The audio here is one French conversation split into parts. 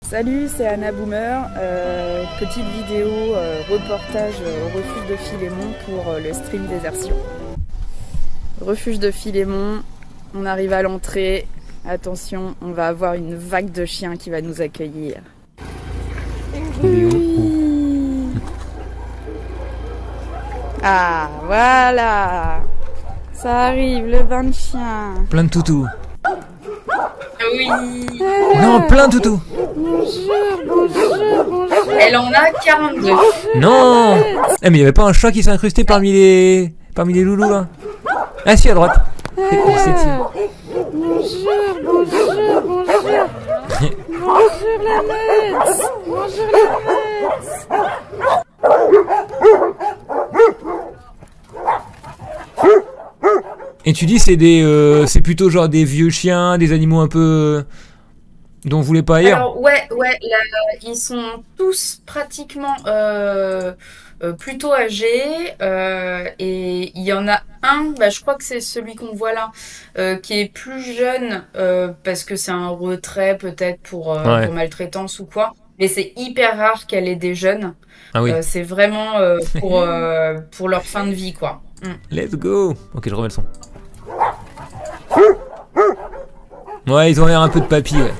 Salut, c'est Anna Boomer. Petite vidéo reportage au refuge de Philémon pour le stream Désertion. Refuge de Philémon, on arrive à l'entrée. Attention, on va avoir une vague de chiens qui va nous accueillir. Oui. Ah, voilà. Ça arrive, le bain de chien. Plein de toutous. Oui. Non, plein de toutous. Bonjour. Elle en a 42. Non. Eh, mais il y avait pas un chat qui s'est incrusté parmi les loulous là? Ah si, à droite. Bonjour. Bonjour la meute. Bonjour la meute. Et tu dis c'est plutôt genre des vieux chiens, des animaux un peu dont on voulait pas ailleurs. Alors ouais, là, ils sont tous pratiquement plutôt âgés et il y en a un, je crois que c'est celui qu'on voit là, qui est plus jeune parce que c'est un retrait peut-être pour maltraitance ou quoi. Mais c'est hyper rare qu'elle ait des jeunes. Ah oui. C'est vraiment pour leur fin de vie quoi. Let's go. Ok, je remets le son. Ouais, ils ont l'air un peu de papy, ouais.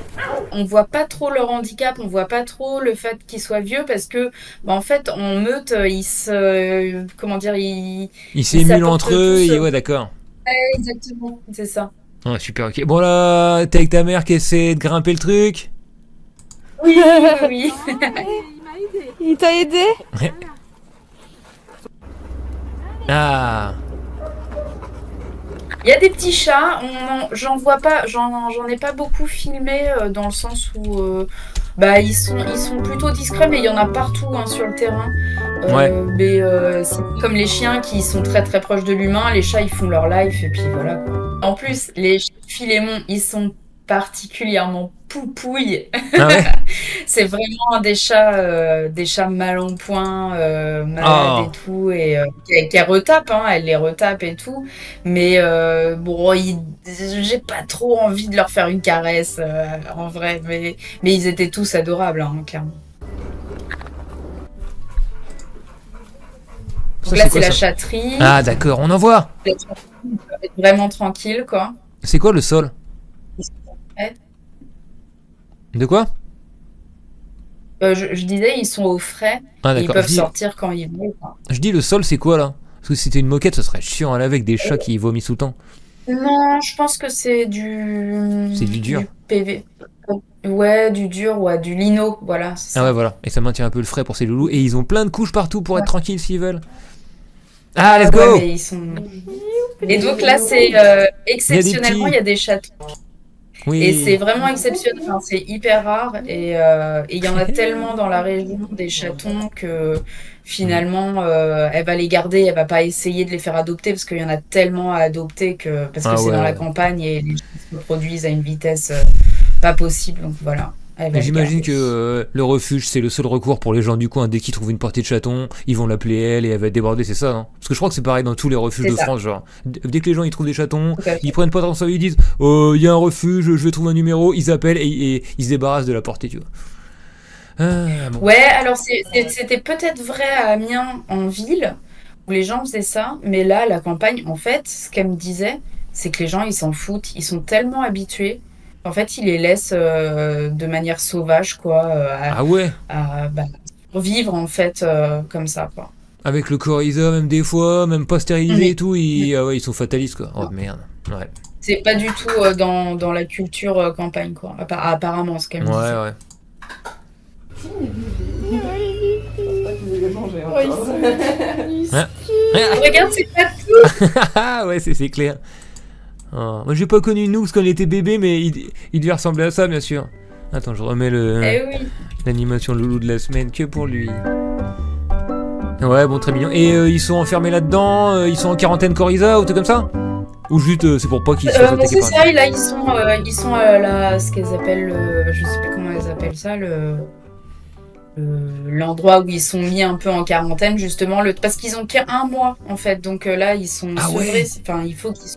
On voit pas trop leur handicap, on voit pas trop le fait qu'ils soient vieux parce que, en fait, en meute, ils se, comment dire, ils s'émulent entre eux, tous, et ouais, d'accord. Ouais, exactement, c'est ça. Ouais, super, ok. Bon là, t'es avec ta mère qui essaie de grimper le truc. Oui, oui. Il t'a aidé? Ouais. Ah. Il y a des petits chats, j'en vois pas, j'en ai pas beaucoup filmé dans le sens où ils sont plutôt discrets, mais il y en a partout sur le terrain. Ouais. Mais c'est comme les chiens qui sont très très proches de l'humain, les chats ils font leur life et puis voilà quoi. En plus, les Philémon, ils sont particulièrement poupouilles. Ah ouais. C'est vraiment des chats mal en point, malades et tout, et qu'elle retape, elle les retape et tout. Mais j'ai pas trop envie de leur faire une caresse en vrai, mais ils étaient tous adorables, clairement. Donc là, c'est la chatterie. Ah d'accord, on en voit. Vraiment tranquille, quoi. C'est quoi le sol? De quoi? Je disais, ils sont au frais. Ils peuvent sortir quand ils veulent. Je dis le sol, c'est quoi là? Parce que si c'était une moquette, ce serait chiant à laver avec des chats qui vomissent tout le temps. Non, je pense que c'est du... C'est du dur. Du PV. Ouais, du dur, ouais, du lino, voilà. Ah ouais, voilà. Et ça maintient un peu le frais pour ces loulous. Et ils ont plein de couches partout pour être tranquilles s'ils veulent. Ah, let's go! Ouais, mais ils sont... Et donc là, c'est exceptionnellement, il y a des chatons. Oui. Et c'est vraiment exceptionnel, c'est hyper rare. Et il y en a tellement dans la région des chatons que finalement, elle va les garder, elle va pas essayer de les faire adopter parce qu'il y en a tellement à adopter parce que c'est dans la campagne et les chats se produisent à une vitesse pas possible. Donc voilà. J'imagine que le refuge, c'est le seul recours pour les gens du coin. Dès qu'ils trouvent une portée de chaton, ils vont l'appeler elle et elle va être débordée, c'est ça, non? Parce que je crois que c'est pareil dans tous les refuges de France, genre. Dès que les gens ils trouvent des chatons, ils prennent pas attention, ils disent il y a un refuge, je vais trouver un numéro, ils appellent et ils se débarrassent de la portée, tu vois. Bon. Ouais, alors c'était peut-être vrai à Amiens en ville où les gens faisaient ça, mais là, à la campagne, en fait, ce qu'elle me disait, c'est que les gens ils s'en foutent, ils sont tellement habitués. En fait, ils les laissent de manière sauvage, quoi, à survivre, en fait, comme ça, quoi. Avec le coryza, même des fois, même pas stérilisé et tout, ils sont fatalistes, quoi. Oh merde, ouais. C'est pas du tout dans la culture campagne, quoi, apparemment, ce qu'elle me disait. Ouais. Regarde, c'est pas tout. Ouais, c'est clair. Oh. Moi j'ai pas connu Nooks quand il était bébé, mais il devait ressembler à ça, bien sûr. Attends, je remets l'animation loulou de la semaine que pour lui. Ouais, bon, très mignon. Et ils sont enfermés là-dedans, ils sont en quarantaine coryza ou tout comme ça? Ou juste c'est pour pas qu'ils se fassent attaquer par... C'est ça, là ils sont là, ce qu'elles appellent, je sais plus comment elles appellent ça, l'endroit où ils sont mis un peu en quarantaine, justement, parce qu'ils ont qu'un mois en fait, donc là ils sont sevrés, enfin il faut qu'ils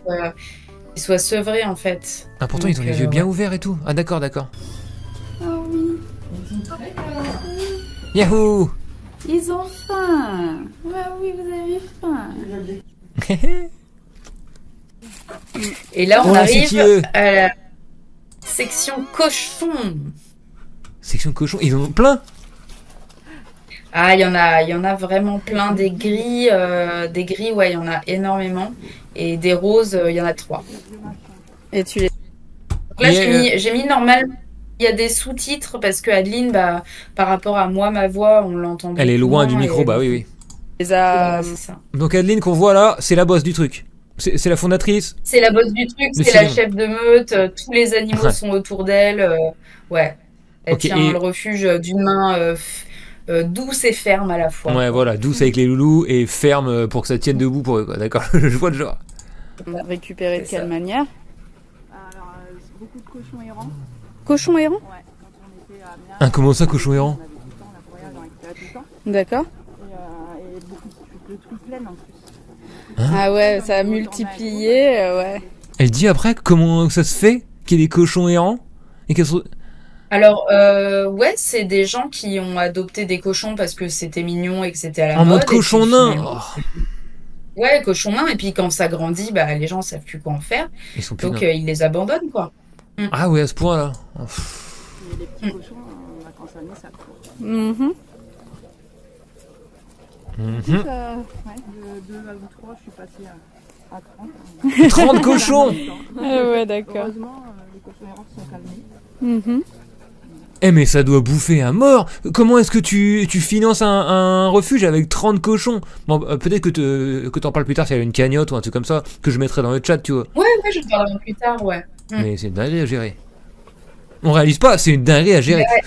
soient sevrés en fait. Ah pourtant donc, ils ont les yeux bien ouverts et tout. Ah d'accord. Ah oui. Yahoo! Ils ont faim. Bah oui, vous avez faim. Et là, on Oh là, arrive c'est qui, à la section cochon. Section cochon, ils en ont plein? Ah, il y en a vraiment plein. Des gris, ouais, il y en a énormément. Et des roses, il y en a 3. Et tu les... Donc là, j'ai mis normal. Il y a des sous-titres parce que Adeline, bah, par rapport à moi, ma voix, on l'entend beaucoup. Elle est loin du micro, et... bah oui, oui. Voilà, c'est ça. Donc Adeline qu'on voit là, c'est la boss du truc. C'est la fondatrice. C'est la boss du truc, c'est la chef de meute. Tous les animaux sont autour d'elle. Ouais. Elle tient le refuge d'une main douce et ferme à la fois. Ouais, voilà, douce avec les loulous et ferme pour que ça tienne debout pour eux, quoi. D'accord, je vois le genre. On a récupéré de quelle manière? Alors, beaucoup de cochons errants. Cochons errants? Ouais. Quand on était à Amiens, comment ça, cochon errant? D'accord. Et beaucoup de trucs pleins en plus. Hein? Ah ouais, ça a multiplié, ouais. Elle dit après comment ça se fait qu'il y ait des cochons errants et qu'elles sont... Alors, ouais, c'est des gens qui ont adopté des cochons parce que c'était mignon et que c'était à la mode. En mode cochon nain. Ouais, cochon nain. Et puis quand ça grandit, bah, les gens savent plus quoi en faire. Donc ils les abandonnent, quoi. Ah ouais, à ce point-là. Les petits cochons, quand ça naît, ça court. De 2 ou 3, je suis passée à 30. 30 cochons. Ouais, d'accord. Heureusement, les cochons errants sont calmés. Eh mais ça doit bouffer à mort. Comment est-ce que tu finances un refuge avec 30 cochons? Bon, peut-être que t'en parles plus tard s'il y a une cagnotte ou un truc comme ça, que je mettrai dans le chat, tu vois. Ouais, je parlerai plus tard, ouais. Mais c'est une dinguerie à gérer. On réalise pas, c'est une dinguerie à gérer. Ouais.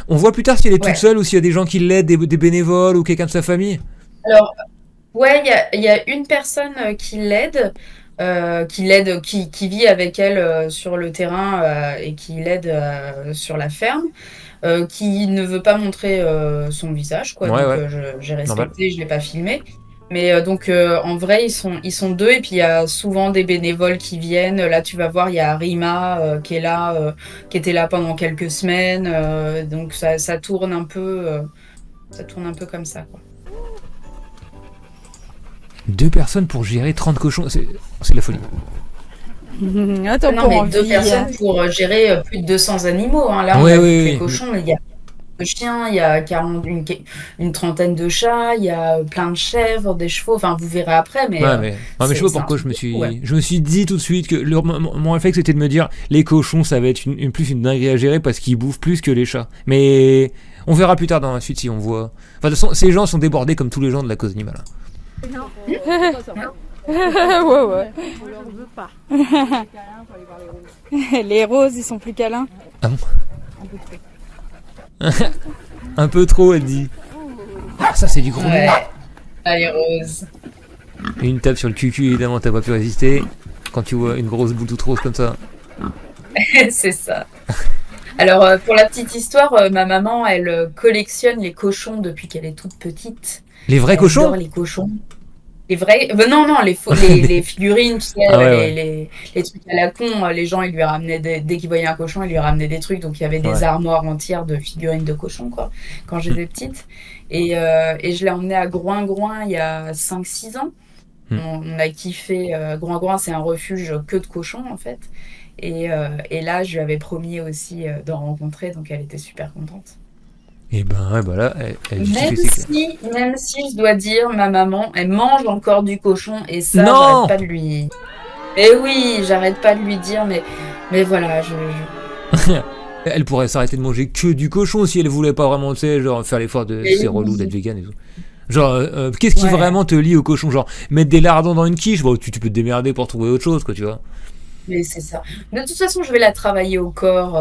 On voit plus tard si elle est toute seule ou s'il y a des gens qui l'aident, des bénévoles ou quelqu'un de sa famille. Alors, ouais, il y a une personne qui l'aide. Qui vit avec elle sur le terrain et qui l'aide sur la ferme, qui ne veut pas montrer son visage, quoi. Ouais, donc j'ai respecté, je l'ai pas filmé. Mais donc en vrai ils sont 2 et puis il y a souvent des bénévoles qui viennent. Là tu vas voir, il y a Rima qui est là, qui était là pendant quelques semaines. Donc ça tourne un peu comme ça, quoi. 2 personnes pour gérer 30 cochons, c'est de la folie. Attends, non, mais 2 personnes pour gérer plus de 200 animaux. Hein. Là, on a les cochons, il y a de chiens, il y a une trentaine de chats, il y a plein de chèvres, des chevaux. Enfin, vous verrez après. Mais, mais je sais pas pourquoi je me suis dit tout de suite que mon réflexe était de me dire les cochons, ça va être plus une dinguerie à gérer parce qu'ils bouffent plus que les chats. Mais on verra plus tard dans la suite si on voit. Enfin, de toute façon, ces gens sont débordés comme tous les gens de la cause animale. Non. Ouais. On leur veut pas. Les roses, ils sont plus câlins. Ah bon? Un peu trop, elle dit. Ah, ça c'est du gros. Ouais. Ah, les roses. Une tape sur le cul, évidemment, t'as pas pu résister. Quand tu vois une grosse boule toute rose comme ça. C'est ça. Alors, pour la petite histoire, ma maman, elle collectionne les cochons depuis qu'elle est toute petite. Les vrais cochons? Elle adore les cochons. Les vrais... non, les figurines, tu sais, les trucs à la con. Les gens, ils lui ramenaient dès qu'ils voyaient un cochon, ils lui ramenaient des trucs. Donc, il y avait des armoires entières de figurines de cochons, quoi, quand j'étais petite. Et je l'ai emmené à Groing-Groing il y a 5-6 ans. On a kiffé. Groing-Groing, c'est un refuge que de cochons, en fait. Et là, je lui avais promis aussi d'en rencontrer, donc elle était super contente. Et ben là, elle même si je dois dire, ma maman, elle mange encore du cochon et ça, j'arrête pas de lui. Mais oui, j'arrête pas de lui dire, mais voilà, Elle pourrait s'arrêter de manger que du cochon si elle voulait pas vraiment, tu sais, genre faire l'effort de c'est relou d'être vegan et tout. Genre, qu'est-ce qui vraiment te lie au cochon? Genre, mettre des lardons dans une quiche, bon, tu peux te démerder pour trouver autre chose, quoi, tu vois. Mais c'est ça. De toute façon, je vais la travailler au corps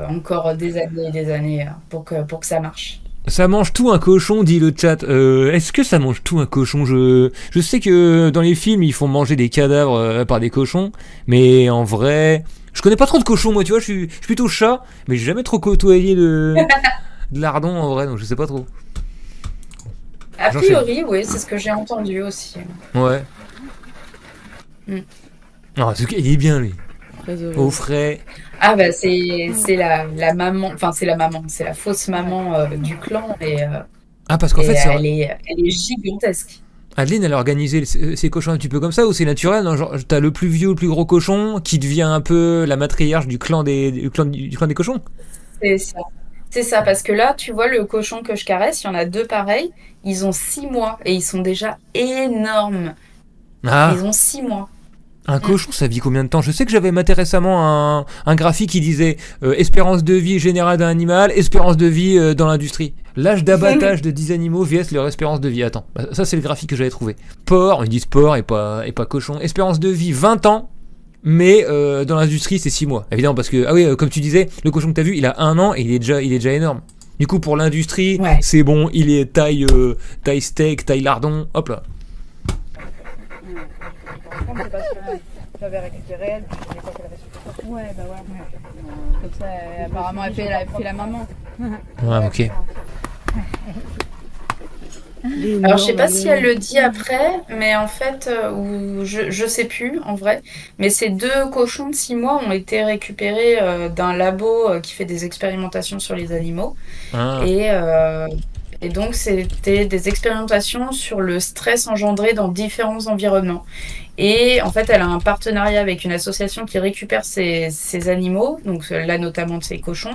encore des années et des années pour que ça marche. Ça mange tout un cochon, dit le chat. Est-ce que ça mange tout un cochon? Je sais que dans les films, ils font manger des cadavres par des cochons, mais en vrai, je connais pas trop de cochons, moi, tu vois, je suis plutôt chat, mais j'ai jamais trop côtoyé de lardons en vrai, donc je sais pas trop. A priori, oui, c'est ce que j'ai entendu aussi. Ouais. En tout cas, il est bien, lui. au frais. Ah bah c'est la maman, enfin c'est la fausse maman du clan Ah, parce qu'en fait, elle est gigantesque. Adeline, elle a organisé ses cochons un petit peu comme ça, ou c'est naturel, non? Genre, t'as le plus vieux, le plus gros cochon, qui devient un peu la matriarche du clan des cochons? C'est ça, parce que là, tu vois, le cochon que je caresse, il y en a 2 pareils, ils ont 6 mois, et ils sont déjà énormes. Ah, Ils ont 6 mois. un cochon, ça vit combien de temps? Je sais que j'avais maté récemment un graphique qui disait espérance de vie générale d'un animal, espérance de vie dans l'industrie. L'âge d'abattage de 10 animaux vs leur espérance de vie. Attends, ça c'est le graphique que j'avais trouvé. Porc, ils disent porc et pas cochon. Espérance de vie 20 ans, mais dans l'industrie c'est 6 mois. Évidemment, parce que, ah oui, comme tu disais, le cochon que t'as vu, il a 1 an et il est déjà énorme. Du coup, pour l'industrie, Ouais. c'est bon, il est taille steak, taille lardon, hop là. Par contre, c'est parce que j'avais récupéré elle, puis je savais pas qu'elle avait su faire. Ouais, bah ouais. Comme ça, apparemment, elle fait la maman. Ouais, ok. Alors, je sais pas si elle le dit après, mais en fait, ou je sais plus en vrai, mais ces 2 cochons de 6 mois ont été récupérés d'un labo qui fait des expérimentations sur les animaux. Ah. Et donc, c'était des expérimentations sur le stress engendré dans différents environnements. Et en fait, elle a un partenariat avec une association qui récupère ces animaux, donc là notamment de ces cochons,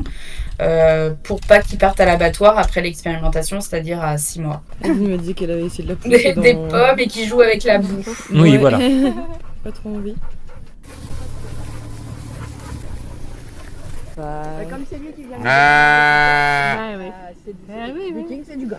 pour pas qu'ils partent à l'abattoir après l'expérimentation, c'est-à-dire à 6 mois. Elle me dit qu'elle avait essayé de la pousser Des pommes et qui jouent avec la boue. Oui, Ouais. voilà. Pas trop envie. Bah... Comme c'est lui qui vient oui. Viking, c'est du gras.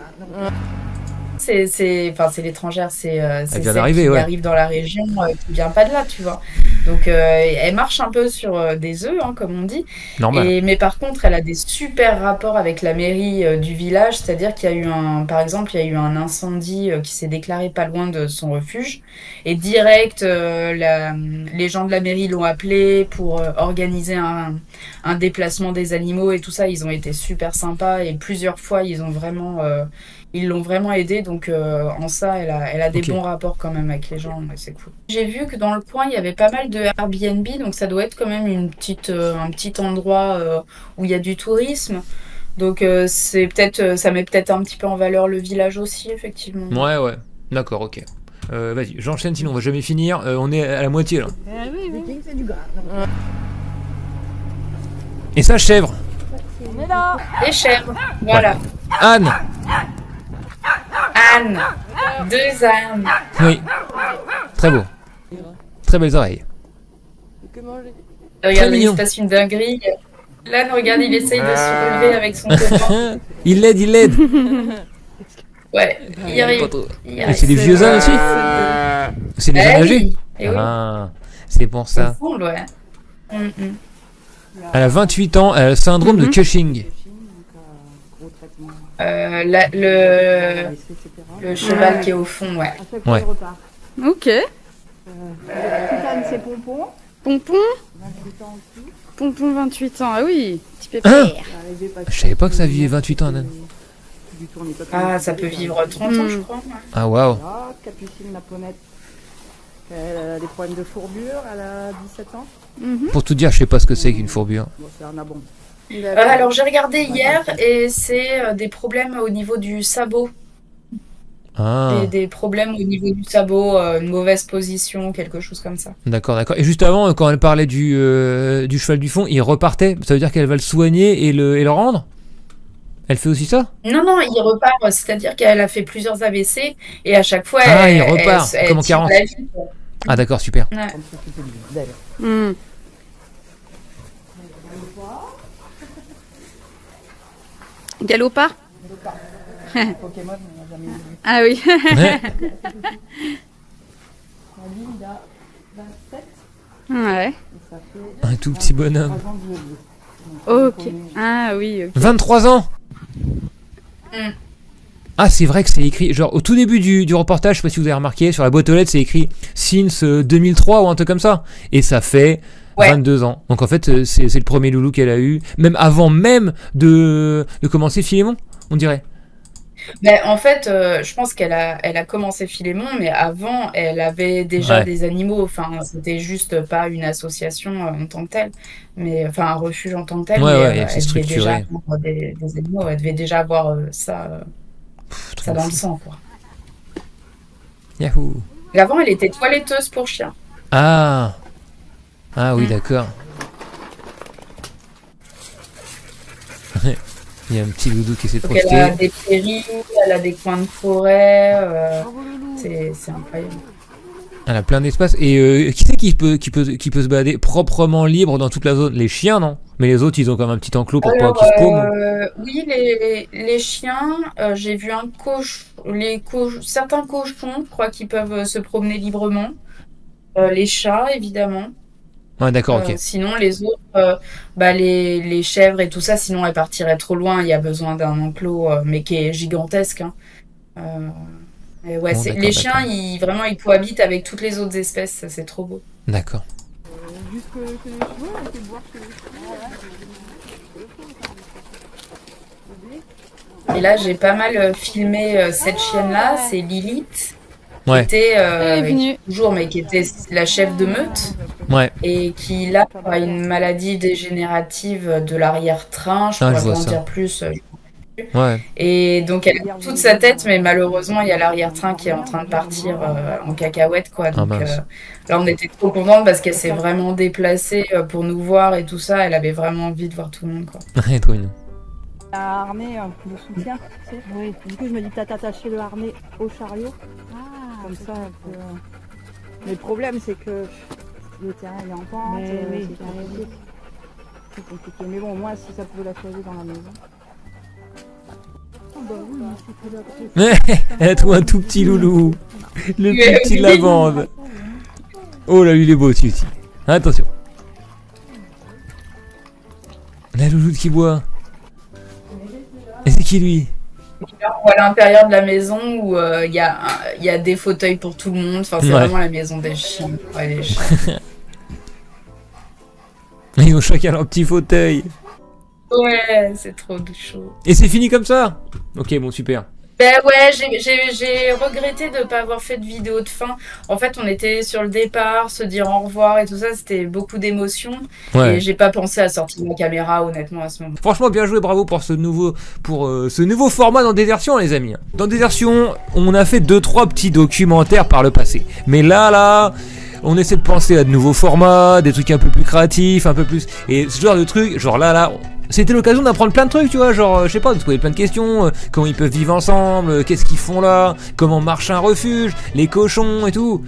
C'est l'étrangère, c'est vient celle d'arriver, qui ouais. arrive dans la région, qui vient pas de là, tu vois. Donc elle marche un peu sur des œufs, hein, comme on dit. Normal. Mais par contre, elle a des super rapports avec la mairie du village, c'est-à-dire qu'il y a eu par exemple, il y a eu un incendie qui s'est déclaré pas loin de son refuge, et direct, les gens de la mairie l'ont appelé pour organiser un déplacement des animaux et tout ça. Ils ont été super sympas et plusieurs fois, ils l'ont vraiment aidé, donc en ça, elle a des Ok. bons rapports quand même avec les gens, ouais, c'est cool. J'ai vu que dans le coin, il y avait pas mal de Airbnb, donc ça doit être quand même un petit endroit où il y a du tourisme. Donc c'est peut-être, ça met peut-être un petit peu en valeur le village aussi, effectivement. Ouais. D'accord, ok. Vas-y, j'enchaîne, sinon on va jamais finir. On est à la moitié là. Viking, c'est du gras. Et ça, chèvre. On est là. Les chèvres, voilà. Anne. Anne, 2 ânes. Oui. Très beau. Très belles oreilles. Que manger. Regarde, il mignon. se passe une dinguerie. L'âne, regarde, il essaye de se relever avec son copain. Il l'aide. Ouais, il y arrive. Pas trop. Il y Et arrive. c'est des vieux ânes aussi. C'est des ânes âgés. Oui. Et oui. Ah, c'est pour ça. Ensemble, ouais. Elle a 28 ans, elle a le syndrome de Cushing. Gros traitement. Le cheval qui est au fond, ouais. À chaque fois, Ouais. il repart. Ok. Titane, c'est Pompon. Pompon, 28 ans aussi. Pompon 28 ans. Ah oui, petit pépère. Hein? Il est arrivé parce Je savais pas que ça vivait 28 ans, Nan. du tout, on est pas Ah, ça peut vivre 30 ans, je crois. Ouais. Ah, waouh. Ah, Capucine, la pommette. Elle a des problèmes de fourbure, elle a 17 ans. Mhm. Pour tout dire, je sais pas ce que c'est qu'une fourbure. Bon, c'est un abon. Alors, j'ai regardé hier et c'est des problèmes au niveau du sabot. Ah, Des problèmes au niveau du sabot, une mauvaise position, quelque chose comme ça. d'accord. Et juste avant, quand elle parlait du cheval du fond, il repartait. Ça veut dire qu'elle va le soigner et le rendre? Elle fait aussi ça? Non, il repart, c'est-à-dire qu'elle a fait plusieurs AVC et à chaque fois, Ah, elle, il repart, elle comme en tire 40. la vie, quoi. Ah, d'accord, super. Ouais. Comme s'occuper d'elle. Hmm. Galopard. Pokémon, on n'a jamais vu. Ah oui. Ouais. Lui, il a 27 Ouais. et ça fait Un tout petit bonhomme. 3 ans de vieux. Ok. Ah oui. Ok. 23 ans? Mm. Ah, c'est vrai que c'est écrit, genre au tout début du reportage, je sais pas si vous avez remarqué, sur la boîte aux lettres, c'est écrit since 2003 ou un truc comme ça. Et ça fait Ouais. 22 ans. Donc en fait, c'est le premier loulou qu'elle a eu, même avant même de commencer Philémon, on dirait. Ben, en fait, je pense elle a commencé Philémon, mais avant, elle avait déjà des animaux. Enfin, c'était juste pas une association en tant que telle, mais enfin un refuge en tant que tel. Ouais, mais ouais, elle devait déjà structuré. avoir des animaux. Elle devait déjà avoir ça dans le Fou. sang, quoi. Yahoo. Et avant, elle était toiletteuse pour chiens. Ah. Ah oui, d'accord. Il y a un petit loulou qui s'est Donc projeté. elle a des prairies, elle a des coins de forêt. C'est incroyable. Elle a plein d'espace. Et qui c'est qui peut se balader proprement libre dans toute la zone? Les chiens, non? Mais les autres, ils ont quand même un petit enclos pour pas qu'ils se paument. Oui, les chiens, j'ai vu certains cochons, je crois, qui peuvent se promener librement. Les chats, évidemment. Ouais, d'accord, ok. Sinon, les autres, les chèvres et tout ça, sinon elles partiraient trop loin. Il y a besoin d'un enclos, mais qui est gigantesque. Hein. Et ouais, Bon, les chiens, ils cohabitent avec toutes les autres espèces. Ça, c'est trop beau. D'accord. Juste que les chevaux, on peut voir que les chevaux. Et là, j'ai pas mal filmé cette chienne-là. C'est Lilith. Ouais. Qui était toujours, mais qui était la chef de meute. Ouais. Et qui, là, a une maladie dégénérative de l'arrière-train. Je pourrais pas en dire plus. Ouais. Et donc, elle a toute sa tête, mais malheureusement, il y a l'arrière-train qui est en train de partir en cacahuète, quoi. Donc, là, on était trop contente parce qu'elle s'est vraiment déplacée pour nous voir et tout ça. Elle avait vraiment envie de voir tout le monde, quoi. Trop mignon. Un harnais de soutien, tu sais. Oui. Du coup, je me dis, t'as attaché le harnais au chariot. Comme ça, elle peut... Mais le problème, c'est que le terrain est en pente. C'est compliqué. Mais bon, moi, si ça pouvait la choisir dans la maison. Elle a trouvé un tout petit loulou. Le plus petit de la bande. Oh là, lui, il est beau aussi. Attention. La louloute qui boit. Et c'est qui lui? Là, on voit l'intérieur de la maison où il y a des fauteuils pour tout le monde. Enfin, c'est vraiment la maison des chiens. Ouais, les chiens. Ils ont chacun leur petit fauteuil. Ouais, c'est trop chaud. Et c'est fini comme ça? Ok, bon, super. Ben ouais, j'ai regretté de ne pas avoir fait de vidéo de fin. En fait, on était sur le départ, se dire au revoir et tout ça, c'était beaucoup d'émotions. Ouais. Et j'ai pas pensé à sortir ma caméra, honnêtement, à ce moment. Franchement, bien joué, bravo pour ce nouveau format dans Désertion, les amis. Dans Désertion, on a fait 2-3 petits documentaires par le passé. Mais là, on essaie de penser à de nouveaux formats, des trucs un peu plus créatifs, un peu plus... Et ce genre de trucs, genre là... C'était l'occasion d'apprendre plein de trucs, tu vois, genre, je sais pas, de se poser plein de questions, comment ils peuvent vivre ensemble, qu'est-ce qu'ils font là, comment marche un refuge, les cochons et tout.